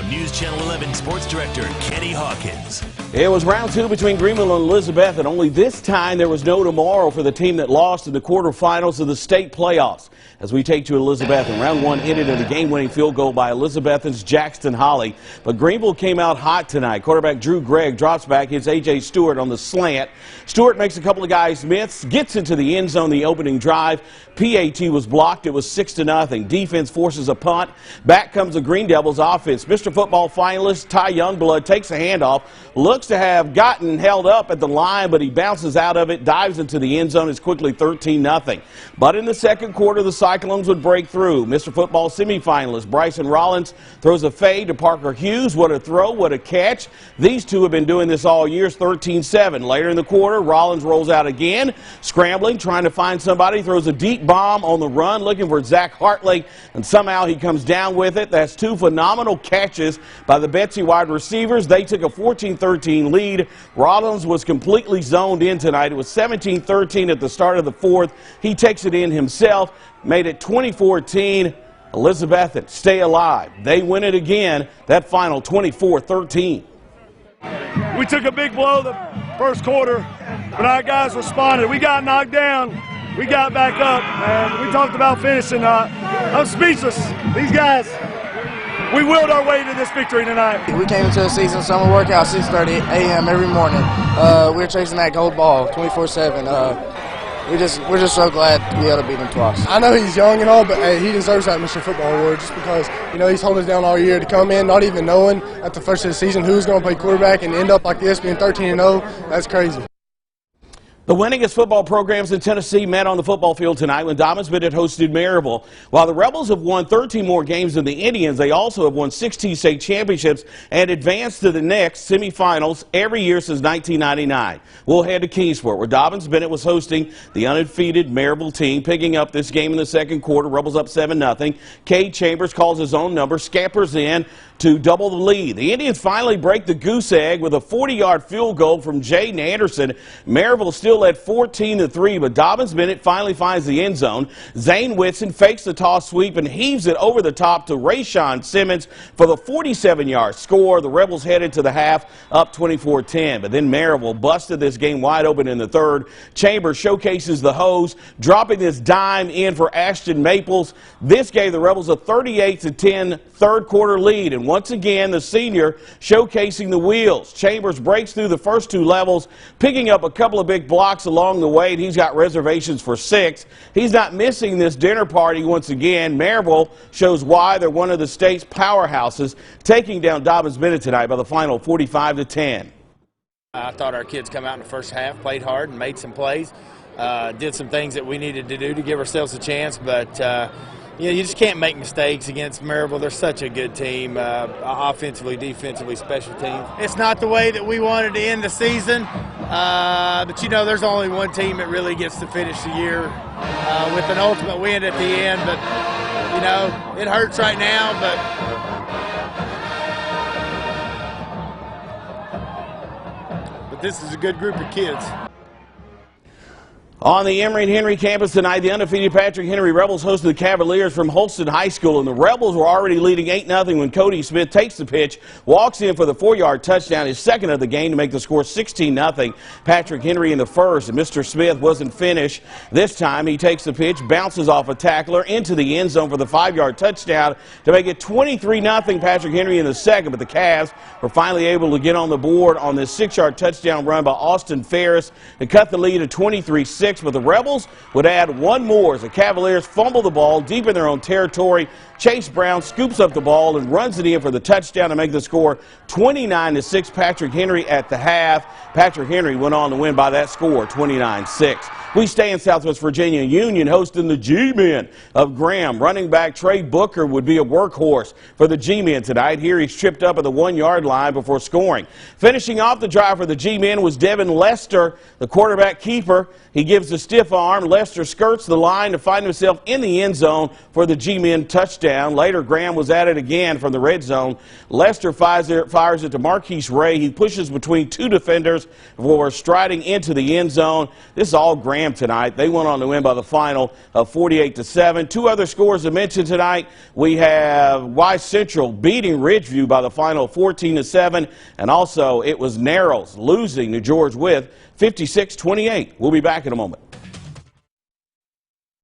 News Channel 11 Sports Director Kenny Hawkins. It was round two between Greenville and Elizabethton. Only this time there was no tomorrow for the team that lost in the quarterfinals of the state playoffs. As we take to Elizabethton, round one ended in a game-winning field goal by Elizabethton's Jackson Holly. But Greenville came out hot tonight. Quarterback Drew Gregg drops back, hits A.J. Stewart on the slant. Stewart makes a couple of guys miss, gets into the end zone the opening drive. PAT was blocked. It was 6-0. Defense forces a punt. Back comes the Green Devils offense. Mr. Football finalist Ty Youngblood takes a handoff, looks to have gotten held up at the line, but he bounces out of it, dives into the end zone. It's quickly 13-0. But in the second quarter, the Cyclones would break through. Mr. Football semifinalist Bryson Rollins throws a fade to Parker Hughes. What a throw, what a catch. These two have been doing this all year. 13-7. Later in the quarter, Rollins rolls out again, scrambling, trying to find somebody, throws a deep bomb on the run, looking for Zach Hartley, and somehow he comes down with it. That's two phenomenal catches by the Betsy wide receivers. They took a 14-13 lead. Rollins was completely zoned in tonight. It was 17-13 at the start of the fourth. He takes it in himself, made it 20-14. Elizabethton stay alive. They win it again. That final 24-13. We took a big blow the first quarter, but our guys responded. We got knocked down. We got back up, and we talked about finishing. I'm speechless. These guys, we willed our way to this victory tonight. We came into the season summer workout 6:30 a.m. every morning. We're chasing that gold ball 24/7. We're just so glad to be able to beat him twice. I know he's young and all, but hey, he deserves that Mr. Football award just because, you know, he's holding us down all year to come in, not even knowing at the first of the season who's going to play quarterback and end up like this, being 13-0. That's crazy. The winningest football programs in Tennessee met on the football field tonight when Dobbins hosted Maryville. While the Rebels have won 13 more games than the Indians, they also have won 16 state championships and advanced to the next semifinals every year since 1999. We'll head to Kingsport, where Dobbins was hosting the undefeated Maryville team, picking up this game in the second quarter. Rebels up 7-0. Cade Chambers calls his own number, scampers in to double the lead. The Indians finally break the goose egg with a 40-yard field goal from Jaden Anderson. Maryville still led 14-3, but Dobbins finally finds the end zone. Zane Whitson fakes the toss sweep and heaves it over the top to Rayshawn Simmons for the 47-yard score. The Rebels headed to the half up 24-10, but then Maryville busted this game wide open in the third. Chambers showcases the hose, dropping this dime in for Ashton Maples. This gave the Rebels a 38-10 third quarter lead, and once again the senior showcasing the wheels. Chambers breaks through the first two levels, picking up a couple of big blocks along the way, and he's got reservations for 6. He's not missing this dinner party once again. Maryville shows why they're one of the state's powerhouses, taking down Dobbins tonight by the final 45-10. I thought our kids come out in the first half, played hard and made some plays, did some things that we needed to do to give ourselves a chance, but you just can't make mistakes against Maryville. They're such a good team, offensively, defensively, special teams. It's not the way that we wanted to end the season, but you know, there's only one team that really gets to finish the year with an ultimate win at the end. But you know, it hurts right now, but this is a good group of kids. On the Emory and Henry campus tonight, the undefeated Patrick Henry Rebels hosted the Cavaliers from Holton High School, and the Rebels were already leading 8-0 when Cody Smith takes the pitch, walks in for the 4-yard touchdown, his second of the game, to make the score 16-0. Patrick Henry in the first, and Mr. Smith wasn't finished. This time he takes the pitch, bounces off a tackler into the end zone for the 5-yard touchdown to make it 23-0. Patrick Henry in the second, but the Cavs were finally able to get on the board on this 6-yard touchdown run by Austin Ferris to cut the lead to 23-6. But the Rebels would add one more as the Cavaliers fumble the ball deep in their own territory. Chase Brown scoops up the ball and runs it in for the touchdown to make the score 29-6. Patrick Henry at the half. Patrick Henry went on to win by that score, 29-6. We stay in Southwest Virginia. Union hosting the G-Men of Graham. Running back Trey Booker would be a workhorse for the G-Men tonight. Here he's tripped up at the 1-yard line before scoring. Finishing off the drive for the G-Men was Devin Lester, the quarterback keeper. He gives a stiff arm. Lester skirts the line to find himself in the end zone for the G-Men touchdown. Later, Graham was at it again from the red zone. Lester fires it to Marquise Ray. He pushes between two defenders before striding into the end zone. This is all Graham Graham tonight. They went on to win by the final of 48-7. Two other scores to mention tonight. We have Wise Central beating Ridgeview by the final of 14-7, and also it was Narrows losing to George Wythe 56-28. We'll be back in a moment.